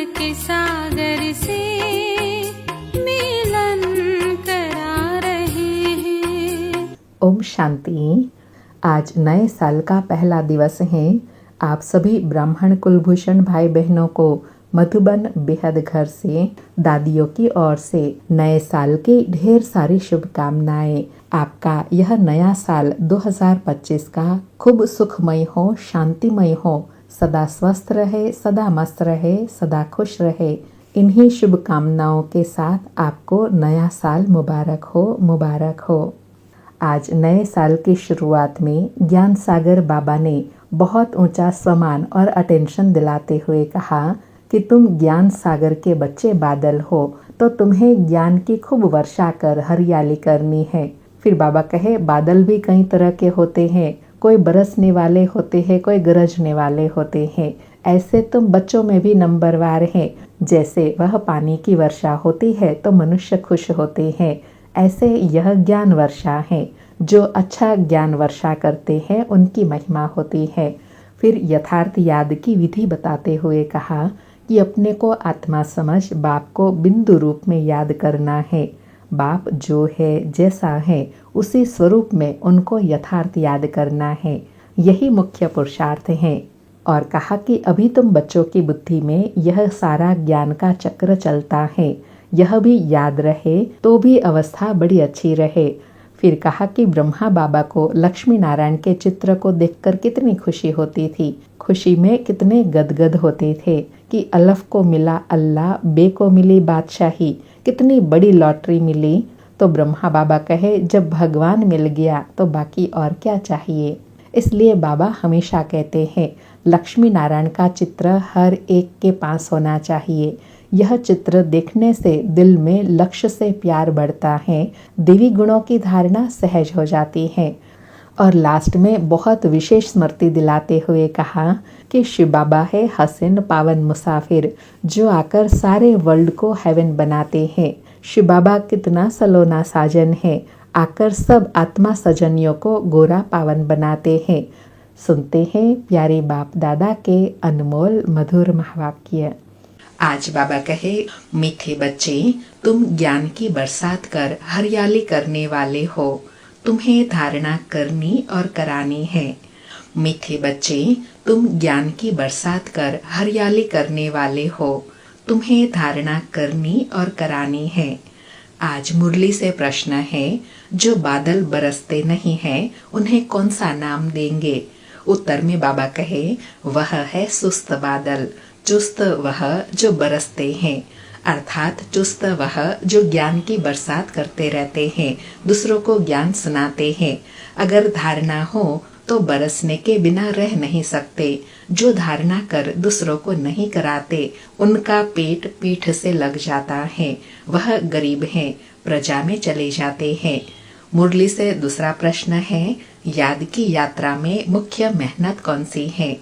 के सागर से मिलन करा रहे हैं। ओम शांति। आज नए साल का पहला दिवस है। आप सभी ब्राह्मण कुलभूषण भाई बहनों को मधुबन बेहद घर से दादियों की ओर से नए साल की ढेर सारी शुभकामनाएं। आपका यह नया साल 2025 का खूब सुखमय हो, शांतिमय हो, सदा स्वस्थ रहे, सदा मस्त रहे, सदा खुश रहे। इन्हीं शुभकामनाओं के साथ आपको नया साल मुबारक हो, मुबारक हो। आज नए साल की शुरुआत में ज्ञान सागर बाबा ने बहुत ऊंचा सम्मान और अटेंशन दिलाते हुए कहा कि तुम ज्ञान सागर के बच्चे बादल हो, तो तुम्हें ज्ञान की खूब वर्षा कर हरियाली करनी है। फिर बाबा कहे बादल भी कई तरह के होते हैं, कोई बरसने वाले होते हैं, कोई गरजने वाले होते हैं। ऐसे तुम बच्चों में भी नंबरवार हैं। जैसे वह पानी की वर्षा होती है तो मनुष्य खुश होते हैं, ऐसे यह ज्ञान वर्षा है। जो अच्छा ज्ञान वर्षा करते हैं उनकी महिमा होती है। फिर यथार्थ याद की विधि बताते हुए कहा कि अपने को आत्मा समझ बाप को बिंदु रूप में याद करना है। बाप जो है, जैसा है, उसी स्वरूप में उनको यथार्थ याद करना है। यही मुख्य पुरुषार्थ है। और कहा कि अभी तुम बच्चों की बुद्धि में यह सारा ज्ञान का चक्र चलता है, यह भी याद रहे तो भी अवस्था बड़ी अच्छी रहे। फिर कहा कि ब्रह्मा बाबा को लक्ष्मी नारायण के चित्र को देखकर कितनी खुशी होती थी, खुशी में कितने गदगद होते थे कि अलफ को मिला अल्लाह, बे को मिली बादशाही, कितनी बड़ी लॉटरी मिली। तो ब्रह्मा बाबा कहे जब भगवान मिल गया तो बाकी और क्या चाहिए। इसलिए बाबा हमेशा कहते हैं लक्ष्मी नारायण का चित्र हर एक के पास होना चाहिए। यह चित्र देखने से दिल में लक्ष्य से प्यार बढ़ता है, देवी गुणों की धारणा सहज हो जाती है। और लास्ट में बहुत विशेष स्मृति दिलाते हुए कहा कि शिव बाबा है हसीन पावन मुसाफिर, जो आकर सारे वर्ल्ड को हेवन बनाते हैं। शिव बाबा कितना सलोना साजन है, आकर सब आत्मा सजनियों को गोरा पावन बनाते हैं। सुनते हैं प्यारे बाप दादा के अनमोल मधुर महावाक्य। आज बाबा कहे मीठे बच्चे, तुम ज्ञान की बरसात कर हरियाली करने वाले हो, तुम्हें धारणा करनी और करानी है। मीठे बच्चे, तुम ज्ञान की बरसात कर हरियाली करने वाले हो, तुम्हें धारणा करनी और करानी है। आज मुरली से प्रश्न है, जो बादल बरसते नहीं हैं उन्हें कौन सा नाम देंगे। उत्तर में बाबा कहे वह है सुस्त बादल, चुस्त वह जो बरसते हैं। अर्थात चुस्त वह जो ज्ञान की बरसात करते रहते हैं, दूसरों को ज्ञान सुनाते हैं। अगर धारणा हो तो बरसने के बिना रह नहीं सकते। जो धारणा कर दूसरों को नहीं कराते, उनका पेट पीठ से लग जाता है, वह गरीब है, प्रजा में चले जाते हैं। मुरली से दूसरा प्रश्न है, याद की यात्रा में मुख्य मेहनत कौन सी है।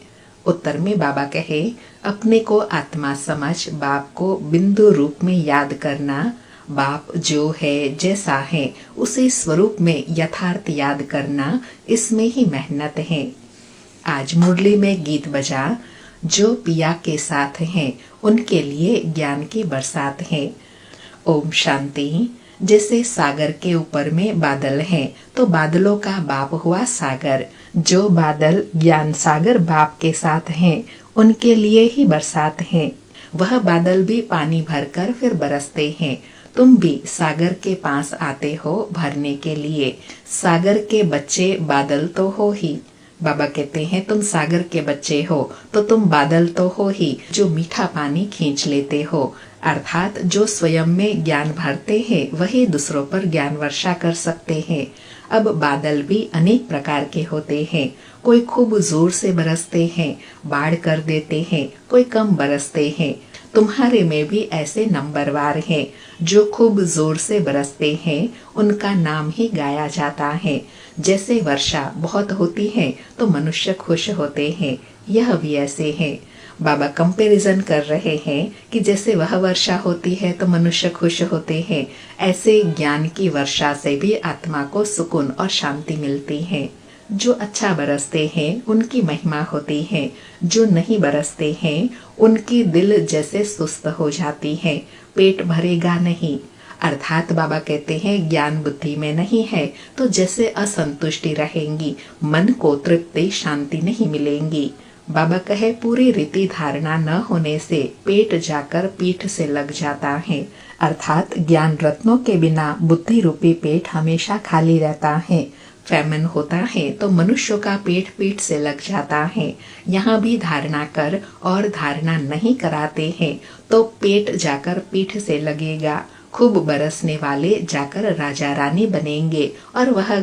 उत्तर में बाबा कहे अपने को आत्मा समझ बाप को बिंदु रूप में याद करना। बाप जो है, जैसा है, उसी स्वरूप में यथार्थ याद करना, इसमें ही मेहनत है। आज मुरली में गीत बजा, जो पिया के साथ हैं उनके लिए ज्ञान की बरसात है। ओम शांति। जैसे सागर के ऊपर में बादल हैं तो बादलों का बाप हुआ सागर। जो बादल ज्ञान सागर बाप के साथ हैं उनके लिए ही बरसात है। वह बादल भी पानी भरकर फिर बरसते हैं। तुम भी सागर के पास आते हो भरने के लिए। सागर के बच्चे बादल तो हो ही। बाबा कहते हैं तुम सागर के बच्चे हो तो तुम बादल तो हो ही, जो मीठा पानी खींच लेते हो। अर्थात जो स्वयं में ज्ञान भरते हैं वही दूसरों पर ज्ञान वर्षा कर सकते हैं। अब बादल भी अनेक प्रकार के होते हैं। कोई खूब जोर से बरसते हैं, बाढ़ कर देते हैं, कोई कम बरसते हैं। तुम्हारे में भी ऐसे नंबरवार हैं। जो खूब जोर से बरसते हैं उनका नाम ही गाया जाता है। जैसे वर्षा बहुत होती है तो मनुष्य खुश होते हैं, यह भी ऐसे है। बाबा कंपैरिजन कर रहे हैं कि जैसे वह वर्षा होती है तो मनुष्य खुश होते हैं, ऐसे ज्ञान की वर्षा से भी आत्मा को सुकून और शांति मिलती है। जो अच्छा बरसते हैं उनकी महिमा होती है, जो नहीं बरसते हैं उनकी दिल जैसे सुस्त हो जाती है, पेट भरेगा नहीं। अर्थात बाबा कहते हैं ज्ञान बुद्धि में नहीं है तो जैसे असंतुष्टि रहेंगी, मन को तृप्ति शांति नहीं मिलेंगी। बाबा कहे पूरी रीति धारणा न होने से पेट जाकर पीठ से लग जाता है। अर्थात ज्ञान रत्नों के बिना बुद्धि रूपी पेट हमेशा खाली रहता है। फैमन होता है तो मनुष्य का पेट पीठ से लग जाता है। यहाँ भी धारणा कर और धारणा नहीं कराते हैं तो पेट जाकर पीठ से लगेगा। खूब बरसने वाले जाकर राजा रानी बनेंगे और वह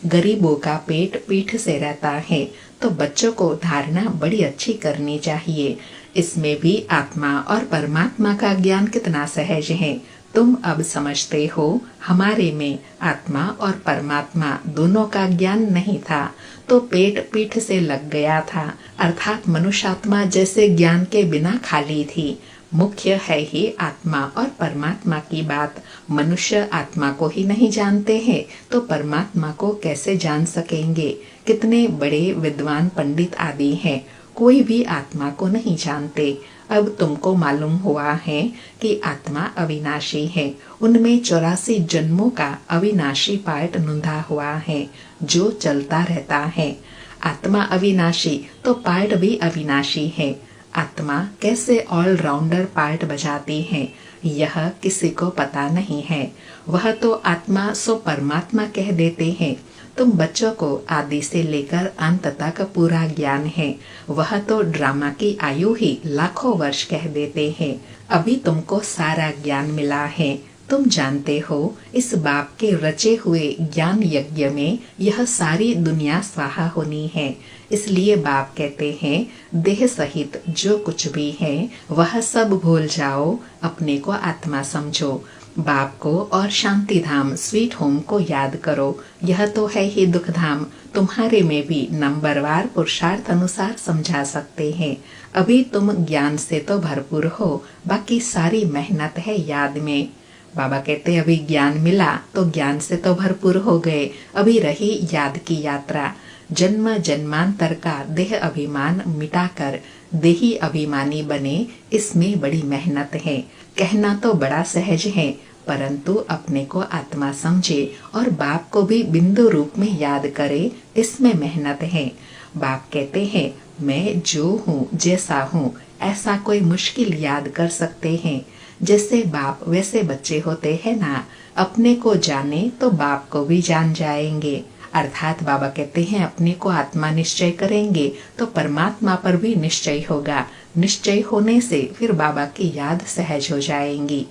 गरीबों का पेट पीठ से रहता है। तो बच्चों को धारणा बड़ी अच्छी करनी चाहिए। इसमें भी आत्मा और परमात्मा का ज्ञान कितना सहज है। तुम अब समझते हो हमारे में आत्मा और परमात्मा दोनों का ज्ञान नहीं था तो पेट पीठ से लग गया था। अर्थात मनुष्यात्मा जैसे ज्ञान के बिना खाली थी। मुख्य है ही आत्मा और परमात्मा की बात। मनुष्य आत्मा को ही नहीं जानते हैं तो परमात्मा को कैसे जान सकेंगे। कितने बड़े विद्वान पंडित आदि हैं, कोई भी आत्मा को नहीं जानते। अब तुमको मालूम हुआ है कि आत्मा अविनाशी है। उनमें 84 जन्मों का अविनाशी पार्ट नुंधा हुआ है जो चलता रहता है। आत्मा अविनाशी तो पार्ट भी अविनाशी है। आत्मा कैसे ऑलराउंडर पार्ट बजाती है यह किसी को पता नहीं है। वह तो आत्मा सो परमात्मा कह देते हैं। तुम बच्चों को आदि से लेकर अंत तक पूरा ज्ञान है। वह तो ड्रामा की आयु ही लाखों वर्ष कह देते हैं। अभी तुमको सारा ज्ञान मिला है। तुम जानते हो इस बाप के रचे हुए ज्ञान यज्ञ में यह सारी दुनिया स्वाहा होनी है। इसलिए बाप कहते हैं देह सहित जो कुछ भी है वह सब भूल जाओ, अपने को आत्मा समझो। बाप को और शांति धाम स्वीट होम को याद करो। यह तो है ही दुख धाम। तुम्हारे में भी नंबरवार पुरुषार्थ अनुसार समझा सकते हैं। अभी तुम ज्ञान से तो भरपूर हो, बाकी सारी मेहनत है याद में। बाबा कहते अभी ज्ञान मिला तो ज्ञान से तो भरपूर हो गए, अभी रही याद की यात्रा। जन्म जन्मांतर का देह अभिमान मिटाकर देही अभिमानी बने, इसमें बड़ी मेहनत है। कहना तो बड़ा सहज है, परंतु अपने को आत्मा समझे और बाप को भी बिंदु रूप में याद करे, इसमें मेहनत है। बाप कहते हैं मैं जो हूँ जैसा हूँ ऐसा कोई मुश्किल याद कर सकते हैं। जैसे बाप वैसे बच्चे होते हैं ना। अपने को जाने तो बाप को भी जान जाएंगे। अर्थात बाबा कहते हैं अपने को आत्मा निश्चय करेंगे तो परमात्मा पर भी निश्चय होगा। निश्चय होने से फिर बाबा की याद सहज हो जाएंगी।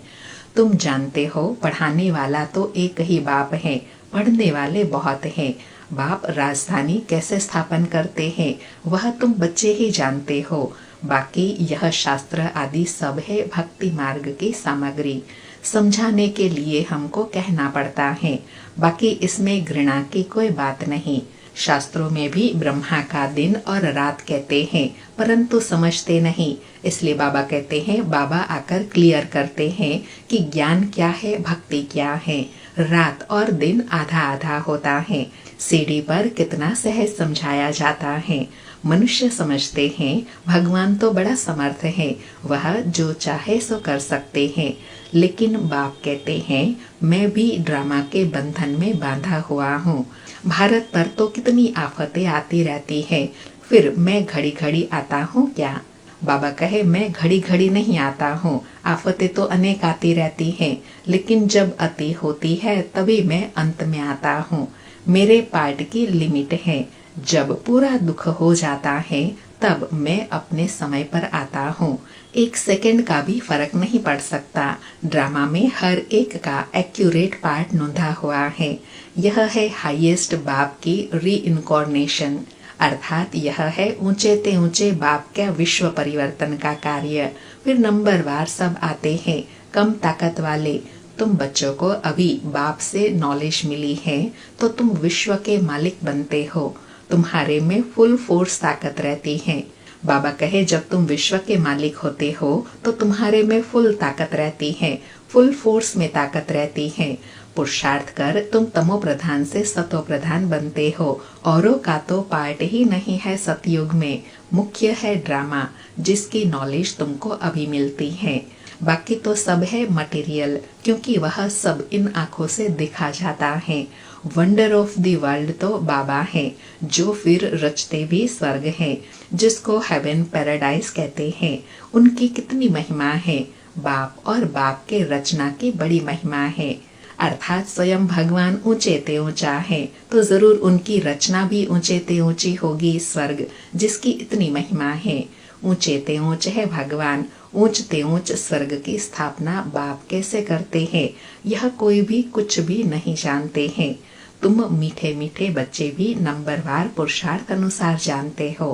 तुम जानते हो पढ़ाने वाला तो एक ही बाप है, पढ़ने वाले बहुत हैं। बाप राजधानी कैसे स्थापन करते हैं वह तुम बच्चे ही जानते हो। बाकी यह शास्त्र आदि सब है भक्ति मार्ग की सामग्री। समझाने के लिए हमको कहना पड़ता है, बाकी इसमें घृणा की कोई बात नहीं। शास्त्रों में भी ब्रह्मा का दिन और रात कहते हैं, परंतु समझते नहीं। इसलिए बाबा कहते हैं, बाबा आकर क्लियर करते हैं कि ज्ञान क्या है, भक्ति क्या है। रात और दिन आधा आधा होता है। सीढ़ी पर कितना सहज समझाया जाता है। मनुष्य समझते हैं भगवान तो बड़ा समर्थ है, वह जो चाहे सो कर सकते हैं। लेकिन बाप कहते हैं मैं भी ड्रामा के बंधन में बांधा हुआ हूँ। भारत पर तो कितनी आफतें आती रहती है, फिर मैं घड़ी घड़ी आता हूँ क्या? बाबा कहे मैं घड़ी घड़ी नहीं आता हूँ, आफतें तो अनेक आती रहती हैं, लेकिन जब अति होती है तभी मैं अंत में आता हूँ। मेरे पार्ट की लिमिट है। जब पूरा दुख हो जाता है तब मैं अपने समय पर आता हूँ। 1 सेकंड का भी फर्क नहीं पड़ सकता। ड्रामा में हर एक का एक्यूरेट पार्ट नोंधा हुआ है। यह है हाईएस्ट बाप की री इनकॉर्नेशन, अर्थात यह है ऊंचे ते ऊंचे बाप का विश्व परिवर्तन का कार्य। फिर नंबरवार सब आते हैं, कम ताकत वाले। तुम बच्चों को अभी बाप से नॉलेज मिली है तो तुम विश्व के मालिक बनते हो। तुम्हारे में फुल फोर्स ताकत रहती है। बाबा कहे जब तुम विश्व के मालिक होते हो तो तुम्हारे में फुल ताकत रहती है, फुल फोर्स में ताकत रहती है। पुरुषार्थ कर तुम तमो प्रधान से सतो प्रधान बनते हो। औरों का तो पार्ट ही नहीं है सतयुग में, मुख्य है ड्रामा जिसकी नॉलेज तुमको अभी मिलती है। बाकी तो सब है मटेरियल, क्योंकि वह सब इन आंखों से दिखा जाता है। वंडर ऑफ द वर्ल्ड तो बाबा है, जो फिर रचते भी स्वर्ग है, जिसको हेवन पैराडाइज कहते हैं। उनकी कितनी महिमा है। बाप और बाप के रचना की बड़ी महिमा है। अर्थात स्वयं भगवान ऊंचे ते ऊंचा है, तो जरूर उनकी रचना भी ऊंचे ते ऊंची होगी। स्वर्ग जिसकी इतनी महिमा है। ऊंचे ते ऊंच है भगवान, ऊंच ते ऊंच स्वर्ग की स्थापना बाप कैसे करते हैं, यह कोई भी कुछ भी नहीं जानते हैं। तुम मीठे मीठे बच्चे भी नंबरवार पुरुषार्थ अनुसार जानते हो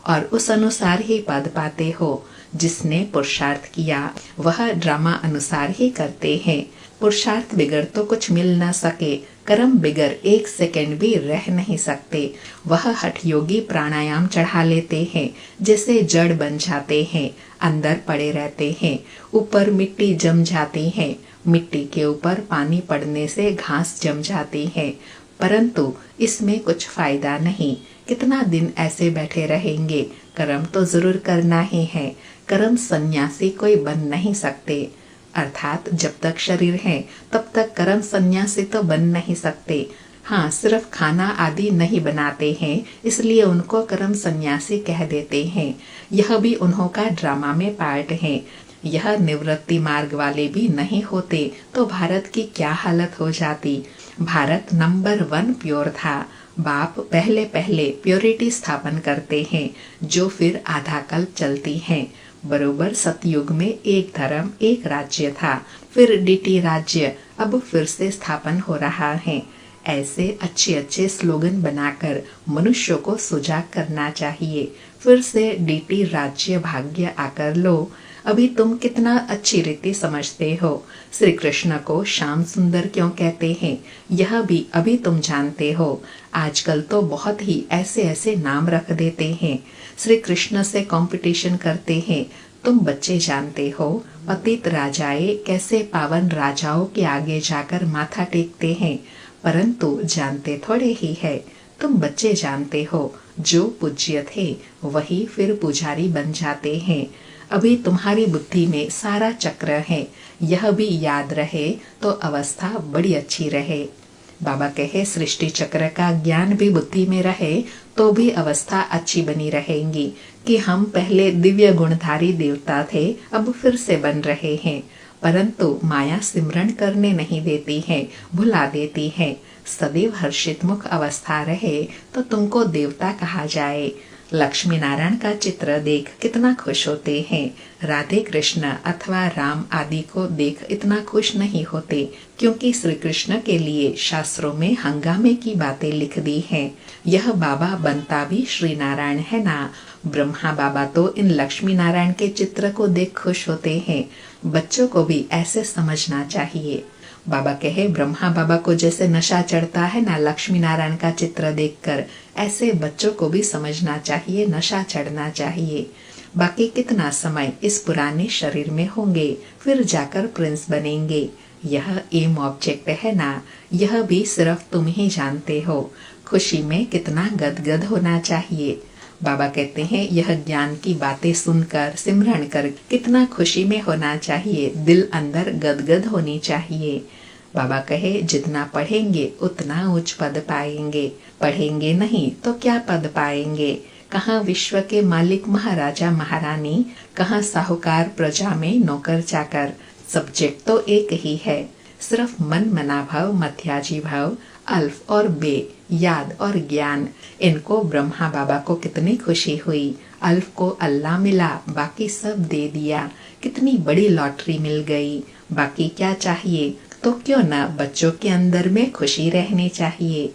और उस अनुसार ही पद पाते हो। जिसने पुरुषार्थ किया वह ड्रामा अनुसार ही करते हैं। पुरुषार्थ बिगर तो कुछ मिल न सके, कर्म बिगर एक सेकंड भी रह नहीं सकते। वह हठ योगी प्राणायाम चढ़ा लेते हैं, जैसे जड़ बन जाते हैं, अंदर पड़े रहते हैं। ऊपर मिट्टी जम जाती है, मिट्टी के ऊपर पानी पड़ने से घास जम जाती है, परंतु इसमें कुछ फायदा नहीं। कितना दिन ऐसे बैठे रहेंगे। कर्म तो जरूर करना ही है। कर्म सन्यासी कोई बन नहीं सकते। अर्थात जब तक शरीर है तब तक कर्म सन्यासी तो बन नहीं सकते। हाँ, सिर्फ खाना आदि नहीं बनाते हैं, इसलिए उनको कर्म सन्यासी कह देते हैं। यह भी उन्हों का ड्रामा में पार्ट है। यह निवृत्ति मार्ग वाले भी नहीं होते तो भारत की क्या हालत हो जाती। भारत नंबर 1 प्योर था। बाप पहले पहले प्योरिटी स्थापन करते हैं, जो फिर आधा कल्प चलती है। बरोबर सतयुग में एक धर्म एक राज्य था, फिर डीटी राज्य अब फिर से स्थापन हो रहा है। ऐसे अच्छे अच्छे स्लोगन बनाकर मनुष्यों को सुजाग करना चाहिए। फिर से डीटी राज्य भाग्य आकर लो। अभी तुम कितना अच्छी रीति समझते हो। श्री कृष्ण को श्याम सुंदर क्यों कहते हैं, यह भी अभी तुम जानते हो। आजकल तो बहुत ही ऐसे ऐसे नाम रख देते हैं। श्री कृष्ण से कंपटीशन करते हैं। तुम बच्चे जानते हो पतित राजाए कैसे पावन राजाओं के आगे जाकर माथा टेकते हैं, परंतु जानते थोड़े ही है। तुम बच्चे जानते हो, जो पूज्य थे वही फिर पुजारी बन जाते हैं। अभी तुम्हारी बुद्धि में सारा चक्र है, यह भी याद रहे तो अवस्था बड़ी अच्छी रहे। बाबा कहे सृष्टि चक्र का ज्ञान भी बुद्धि में रहे तो भी अवस्था अच्छी बनी रहेगी कि हम पहले दिव्य गुणधारी देवता थे, अब फिर से बन रहे हैं। परंतु माया सिमरण करने नहीं देती है, भुला देती है। सदैव हर्षित मुख अवस्था रहे तो तुमको देवता कहा जाए। लक्ष्मी नारायण का चित्र देख कितना खुश होते हैं। राधे कृष्ण अथवा राम आदि को देख इतना खुश नहीं होते, क्योंकि श्री कृष्ण के लिए शास्त्रों में हंगामे की बातें लिख दी हैं। यह बाबा बनता भी श्री नारायण है ना। ब्रह्मा बाबा तो इन लक्ष्मी नारायण के चित्र को देख खुश होते हैं। बच्चों को भी ऐसे समझना चाहिए। बाबा कहे ब्रह्मा बाबा को जैसे नशा चढ़ता है ना लक्ष्मी नारायण का चित्र देखकर, ऐसे बच्चों को भी समझना चाहिए, नशा चढ़ना चाहिए। बाकी कितना समय इस पुराने शरीर में होंगे, फिर जाकर प्रिंस बनेंगे। यह एम ऑब्जेक्ट है ना, यह भी सिर्फ तुम ही जानते हो। खुशी में कितना गदगद होना चाहिए। बाबा कहते हैं यह ज्ञान की बातें सुनकर सिमरन कर कितना खुशी में होना चाहिए, दिल अंदर गदगद होनी चाहिए। बाबा कहे जितना पढ़ेंगे उतना उच्च पद पाएंगे, पढ़ेंगे नहीं तो क्या पद पाएंगे। कहाँ विश्व के मालिक महाराजा महारानी, कहाँ साहूकार प्रजा में नौकर चाकर। सब्जेक्ट तो एक ही है, सिर्फ मन मना भाव, मध्याजी भाव, अल्फ और बे, याद और ज्ञान। इनको ब्रह्मा बाबा को कितनी खुशी हुई। अल्फ को अल्लाह मिला, बाकी सब दे दिया। कितनी बड़ी लॉटरी मिल गई। बाकी क्या चाहिए। तो क्यों न बच्चों के अंदर में खुशी रहनी चाहिए।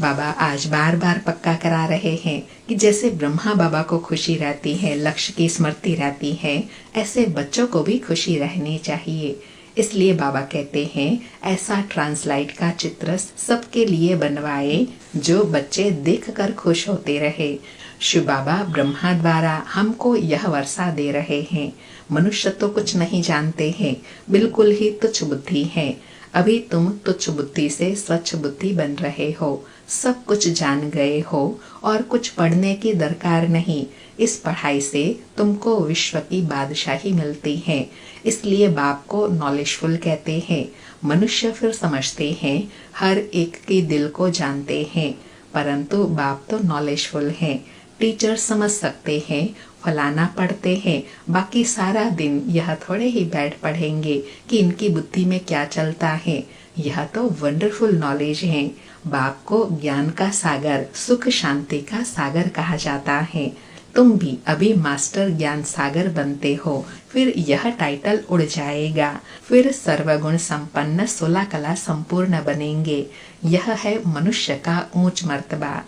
बाबा आज बार बार पक्का करा रहे हैं कि जैसे ब्रह्मा बाबा को खुशी रहती है, लक्ष्य की स्मृति रहती है, ऐसे बच्चों को भी खुशी रहनी चाहिए। इसलिए बाबा कहते हैं ऐसा ट्रांसलाइट का चित्र सबके लिए बनवाए, जो बच्चे देखकर खुश होते रहे। शिव बाबा ब्रह्मा द्वारा हमको यह वर्षा दे रहे हैं। मनुष्य तो कुछ नहीं जानते हैं, बिल्कुल ही तुच्छ बुद्धि है। अभी तुम तुच्छ बुद्धि से स्वच्छ बुद्धि बन रहे हो, सब कुछ जान गए हो और कुछ पढ़ने की दरकार नहीं। इस पढ़ाई से तुमको विश्व की बादशाही मिलती है। इसलिए बाप को नॉलेजफुल कहते हैं। मनुष्य फिर समझते हैं, हर एक के दिल को जानते हैं, परंतु बाप तो नॉलेजफुल है। टीचर समझ सकते हैं, फलाना पढ़ते हैं, बाकी सारा दिन यह थोड़े ही बैठ पढ़ेंगे कि इनकी बुद्धि में क्या चलता है। यह तो वंडरफुल नॉलेज है। बाप को ज्ञान का सागर, सुख शांति का सागर कहा जाता है। तुम भी अभी मास्टर ज्ञान सागर बनते हो, फिर यह टाइटल उड़ जाएगा, फिर सर्वगुण संपन्न 16 कला संपूर्ण बनेंगे। यह है मनुष्य का ऊंच मर्तबा।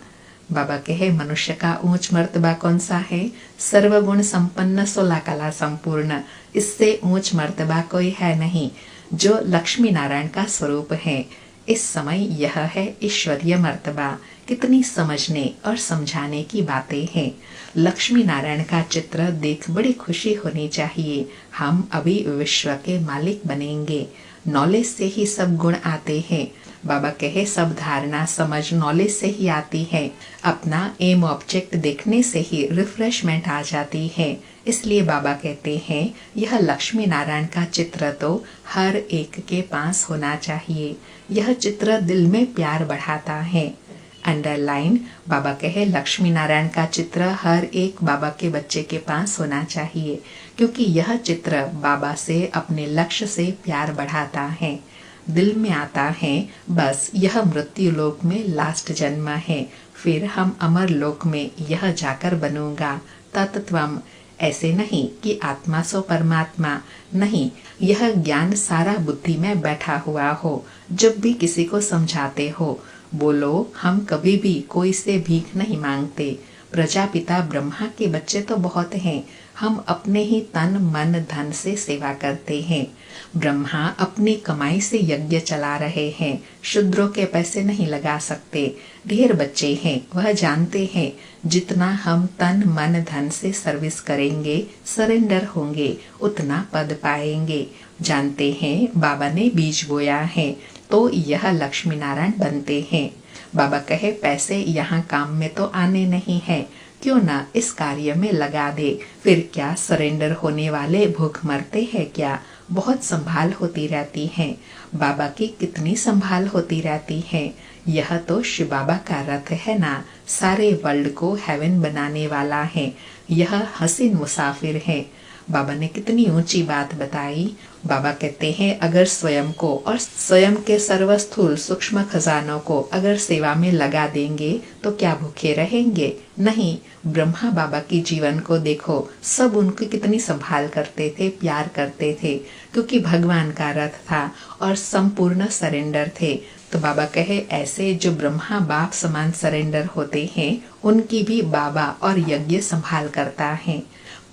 बाबा कहे मनुष्य का ऊंच मर्तबा कौन सा है? सर्वगुण संपन्न 16 कला संपूर्ण। इससे ऊंच मर्तबा कोई है नहीं, जो लक्ष्मी नारायण का स्वरूप है। इस समय यह है ईश्वरीय मर्तबा। कितनी समझने और समझाने की बातें हैं। लक्ष्मी नारायण का चित्र देख बड़ी खुशी होनी चाहिए। हम अभी विश्व के मालिक बनेंगे। नॉलेज से ही सब गुण आते हैं। बाबा कहे सब धारणा समझ नॉलेज से ही आती है। अपना एम ऑब्जेक्ट देखने से ही रिफ्रेशमेंट आ जाती है। इसलिए बाबा कहते हैं यह लक्ष्मी नारायण का चित्र तो हर एक के पास होना चाहिए। यह चित्र दिल में प्यार बढ़ाता है। अंडरलाइन बाबा कहे लक्ष्मी नारायण का चित्र हर एक बाबा के बच्चे के पास होना चाहिए, क्योंकि यह चित्र बाबा से अपने लक्ष्य से प्यार बढ़ाता है। दिल में आता है बस यह मृत्यु लोक में लास्ट जन्म है, फिर हम अमर लोक में यह जाकर बनूंगा तत्त्वम। ऐसे नहीं कि आत्मा सो परमात्मा, नहीं, यह ज्ञान सारा बुद्धि में बैठा हुआ हो। जब भी किसी को समझाते हो, बोलो हम कभी भी कोई से भीख नहीं मांगते। प्रजापिता ब्रह्मा के बच्चे तो बहुत हैं, हम अपने ही तन मन धन से सेवा करते हैं। ब्रह्मा अपनी कमाई से यज्ञ चला रहे हैं, शूद्रों के पैसे नहीं लगा सकते। ढेर बच्चे हैं, वह जानते हैं जितना हम तन मन धन से सर्विस करेंगे, सरेंडर होंगे, उतना पद पाएंगे। जानते हैं बाबा ने बीज बोया है तो यह लक्ष्मी नारायण बनते हैं। बाबा कहे पैसे यहाँ काम में तो आने नहीं है, क्यों ना इस कार्य में लगा दे। फिर क्या सरेंडर होने वाले भूख मरते हैं क्या? बहुत संभाल होती रहती है। बाबा की कितनी संभाल होती रहती है। यह तो शिव बाबा का रथ है ना, सारे वर्ल्ड को हेवन बनाने वाला है। यह हसीन मुसाफिर है। बाबा ने कितनी ऊंची बात बताई। बाबा कहते हैं अगर स्वयं को और स्वयं के सर्वस्थूल सूक्ष्म खजानों को अगर सेवा में लगा देंगे तो क्या भूखे रहेंगे? नहीं। ब्रह्मा बाबा की जीवन को देखो, सब उनकी कितनी संभाल करते थे, प्यार करते थे, क्योंकि भगवान का रथ था और संपूर्ण सरेंडर थे। तो बाबा कहे ऐसे जो ब्रह्मा बाप समान सरेंडर होते हैं, उनकी भी बाबा और यज्ञ संभाल करता है।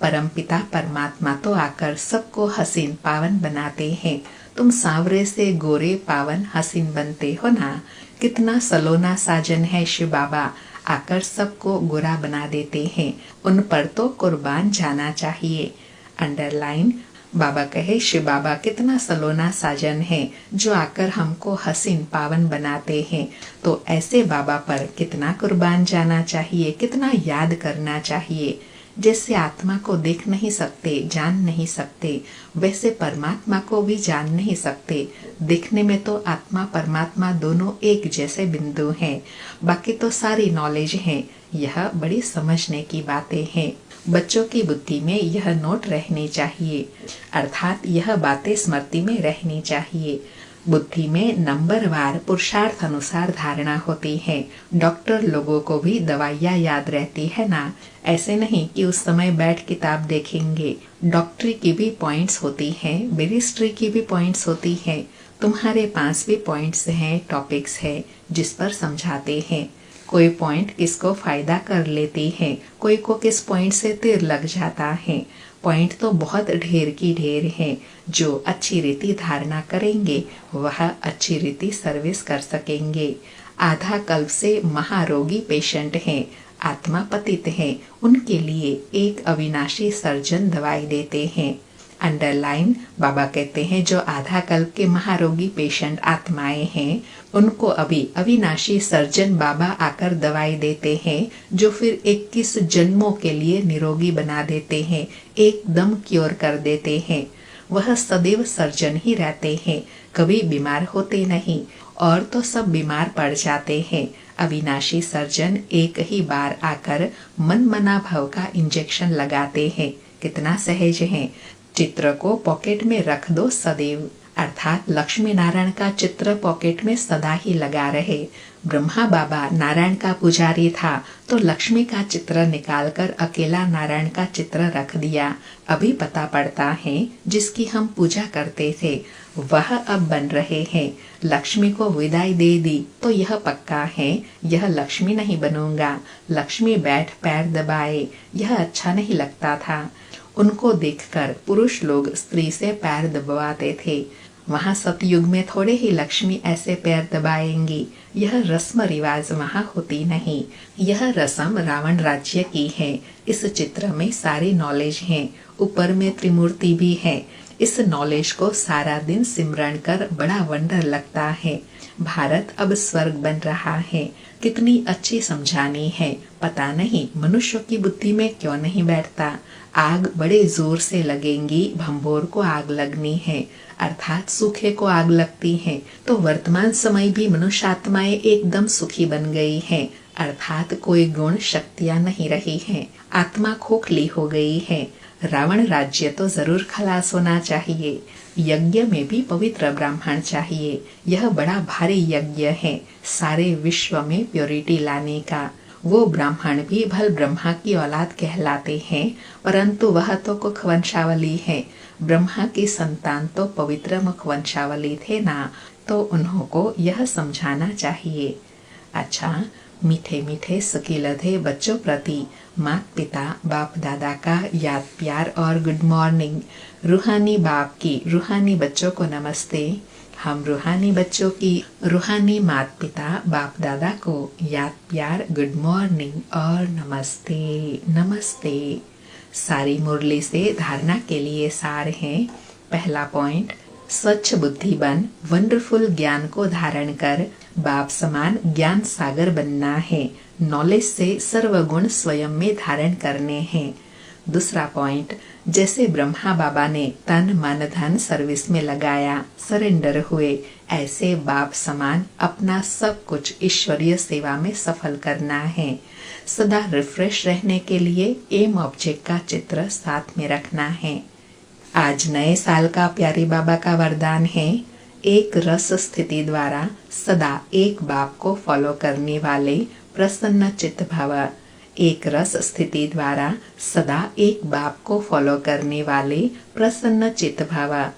परमपिता परमात्मा तो आकर सबको हसीन पावन बनाते हैं। तुम सांवरे से गोरे पावन हसीन बनते हो ना। कितना सलोना साजन है शिव बाबा, आकर सबको गोरा बना देते हैं। उन पर तो कुर्बान जाना चाहिए। अंडरलाइन बाबा कहे शिव बाबा कितना सलोना साजन है जो आकर हमको हसीन पावन बनाते हैं। तो ऐसे बाबा पर कितना कुर्बान जाना चाहिए, कितना याद करना चाहिए। जैसे आत्मा को देख नहीं सकते, जान नहीं सकते, वैसे परमात्मा को भी जान नहीं सकते। देखने में तो आत्मा परमात्मा दोनों एक जैसे बिंदु हैं, बाकी तो सारी नॉलेज है। यह बड़ी समझने की बातें हैं। बच्चों की बुद्धि में यह नोट रहनी चाहिए, अर्थात यह बातें स्मृति में रहनी चाहिए। बुद्धि में नंबरवार पुरुषार्थ अनुसार धारणा होती है। डॉक्टर लोगों को भी दवाइयाँ याद रहती है ना। ऐसे नहीं कि उस समय बैठ किताब देखेंगे। डॉक्टरी की भी पॉइंट्स होती हैं, बैरिस्ट्री की भी पॉइंट्स होती हैं। तुम्हारे पास भी पॉइंट्स हैं, टॉपिक्स हैं जिस पर समझाते हैं। कोई पॉइंट किसको फायदा कर लेती है, कोई को किस पॉइंट से तीर लग जाता है। पॉइंट तो बहुत ढेर की ढेर है। जो अच्छी रीति धारणा करेंगे वह अच्छी रीति सर्विस कर सकेंगे। आधा कल्प से महारोगी पेशेंट हैं, आत्मा पतित हैं, उनके लिए एक अविनाशी सर्जन दवाई देते हैं। अंडरलाइन बाबा कहते हैं जो आधा कल्प के महारोगी पेशेंट आत्माएं हैं उनको अभी अविनाशी सर्जन बाबा आकर दवाई देते हैं जो फिर 21 जन्मों के लिए निरोगी बना देते हैं, एकदम क्योर कर देते हैं। वह सदैव सर्जन ही रहते हैं, कभी बीमार होते नहीं और तो सब बीमार पड़ जाते हैं। अविनाशी सर्जन एक ही बार आकर मन मना भाव का इंजेक्शन लगाते हैं। कितना सहज है। चित्र को पॉकेट में रख दो सदैव, अर्थात लक्ष्मी नारायण का चित्र पॉकेट में सदा ही लगा रहे। ब्रह्मा बाबा नारायण का पुजारी था तो लक्ष्मी का चित्र निकालकर अकेला नारायण का चित्र रख दिया। अभी पता पड़ता है जिसकी हम पूजा करते थे वह अब बन रहे हैं। लक्ष्मी को विदाई दे दी तो यह पक्का है यह लक्ष्मी नहीं बनूंगा। लक्ष्मी बैठ पैर दबाए, यह अच्छा नहीं लगता था। उनको देखकर पुरुष लोग स्त्री से पैर दबाते थे। वहाँ सतयुग में थोड़े ही लक्ष्मी ऐसे पैर दबाएंगी। यह रस्म रिवाज वहाँ होती नहीं। यह रस्म रावण राज्य की है। इस चित्र में सारी नॉलेज है, ऊपर में त्रिमूर्ति भी है। इस नॉलेज को सारा दिन सिमरन कर बड़ा वंडर लगता है। भारत अब स्वर्ग बन रहा है। कितनी अच्छी समझानी है। पता नहीं मनुष्य की बुद्धि में क्यों नहीं बैठता। आग बड़े जोर से लगेंगी, भंभोर को आग लगनी है, अर्थात सूखे को आग लगती है। तो वर्तमान समय भी मनुष्य आत्माएं एकदम सुखी बन गई है, अर्थात कोई गुण शक्तियां नहीं रही है। आत्मा खोखली हो गई है। रावण राज्य तो जरूर खलास होना चाहिए। यज्ञ में भी पवित्र ब्राह्मण चाहिए। यह बड़ा भारी यज्ञ है सारे विश्व में प्योरिटी लाने का। वो ब्राह्मण भी भल ब्रह्मा की औलाद कहलाते हैं, परंतु वह तो कुख वंशावली है। ब्रह्मा की संतान तो पवित्र मुख वंशावली थे ना, तो उन्हों को यह समझाना चाहिए। अच्छा, मीठे मीठे सकीलधे बच्चों प्रति माता पिता बाप दादा का याद प्यार और गुड मॉर्निंग। रूहानी बाप की रूहानी बच्चों को नमस्ते। हम रूहानी बच्चों की रूहानी माता पिता बाप दादा को याद प्यार गुड मॉर्निंग और नमस्ते नमस्ते। सारी मुरली से धारणा के लिए सार है। पहला पॉइंट, स्वच्छ बुद्धि बन वंडरफुल ज्ञान को धारण कर बाप समान ज्ञान सागर बनना है। नॉलेज से सर्वगुण स्वयं में धारण करने हैं। दूसरा पॉइंट, जैसे ब्रह्मा बाबा ने तन मन धन सर्विस में लगाया, सरेंडर हुए, ऐसे बाप समान अपना सब कुछ ईश्वरीय सेवा में सफल करना है। सदा रिफ्रेश रहने के लिए एम ऑब्जेक्ट का चित्र साथ में रखना है। आज नए साल का प्यारे बाबा का वरदान है, एक रस स्थिति द्वारा सदा एक बाप को फॉलो करने वाले प्रसन्न चित्त भव। एक रस स्थिति द्वारा सदा एक बाप को फॉलो करने वाले प्रसन्न चित्त भव।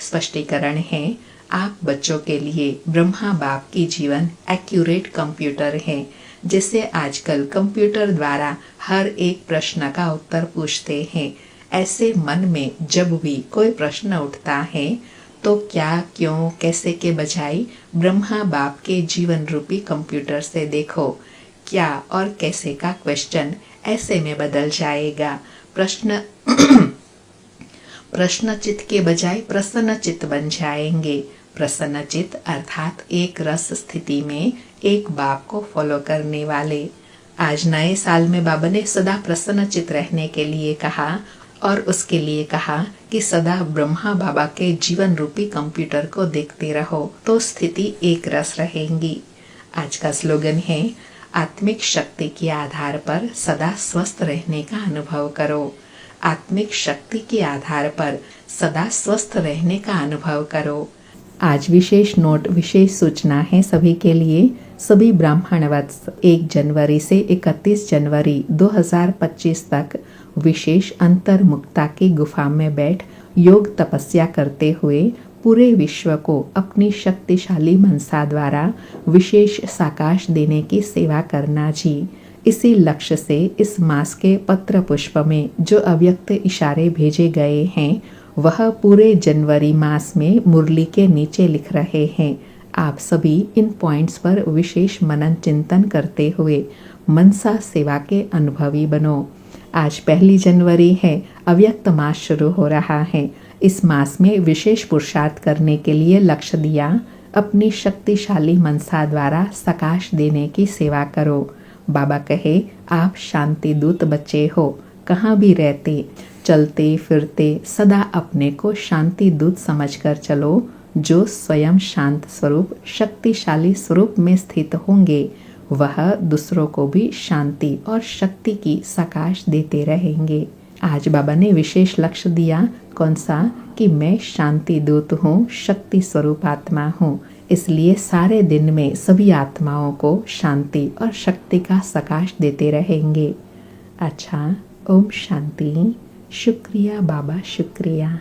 स्पष्टीकरण है, आप बच्चों के लिए ब्रह्मा बाप की जीवन एक्यूरेट कंप्यूटर है। जैसे आजकल कंप्यूटर द्वारा हर एक प्रश्न का उत्तर पूछते हैं, ऐसे मन में जब भी कोई प्रश्न उठता है तो क्या क्यों कैसे के बजाय ब्रह्मा बाप के जीवन रूपी कंप्यूटर से देखो। क्या और कैसे का क्वेश्चन ऐसे में बदल जाएगा। प्रश्न चित्त के बजाय प्रसन्न चित्त बन जाएंगे। प्रसन्न चित्त अर्थात एक रस स्थिति में एक बाप को फॉलो करने वाले। आज नए साल में बाबा ने सदा प्रसन्न चित्त रहने के लिए कहा और उसके लिए कहा कि सदा ब्रह्मा बाबा के जीवन रूपी कंप्यूटर को देखते रहो तो स्थिति एक रस रहेंगी। आज का स्लोगन है, आत्मिक शक्ति के आधार पर सदा स्वस्थ रहने का अनुभव करो। आत्मिक शक्ति के आधार पर सदा स्वस्थ रहने का अनुभव करो। आज विशेष नोट, विशेष सूचना है सभी के लिए। सभी ब्राह्मण वत्स 1 जनवरी से 31 जनवरी 2025 तक विशेष अंतर्मुक्ता की गुफा में बैठ योग तपस्या करते हुए पूरे विश्व को अपनी शक्तिशाली मनसा द्वारा विशेष साकाश देने की सेवा करना जी। इसी लक्ष्य से इस मास के पत्र पुष्प में जो अव्यक्त इशारे भेजे गए हैं वह पूरे जनवरी मास में मुरली के नीचे लिख रहे हैं। आप सभी इन पॉइंट्स पर विशेष मनन चिंतन करते हुए मनसा सेवा के अनुभवी बनो। आज 1 जनवरी है, अव्यक्त मास शुरू हो रहा है। इस मास में विशेष पुरुषार्थ करने के लिए लक्ष्य दिया। अपनी शक्तिशाली मनसा द्वारा सकाश देने की सेवा करो। बाबा कहे, आप शांति दूत बच्चे हो। कहाँ भी रहते, चलते फिरते सदा अपने को शांति दूत समझकर चलो। जो स्वयं शांत स्वरूप शक्तिशाली स्वरूप में स्थित होंगे वह दूसरों को भी शांति और शक्ति की सकाश देते रहेंगे। आज बाबा ने विशेष लक्ष्य दिया। कौन सा? कि मैं शांति दूत हूँ, शक्ति स्वरूप आत्मा हूँ। इसलिए सारे दिन में सभी आत्माओं को शांति और शक्ति का सकाश देते रहेंगे। अच्छा, ओम शांति। शुक्रिया बाबा, शुक्रिया।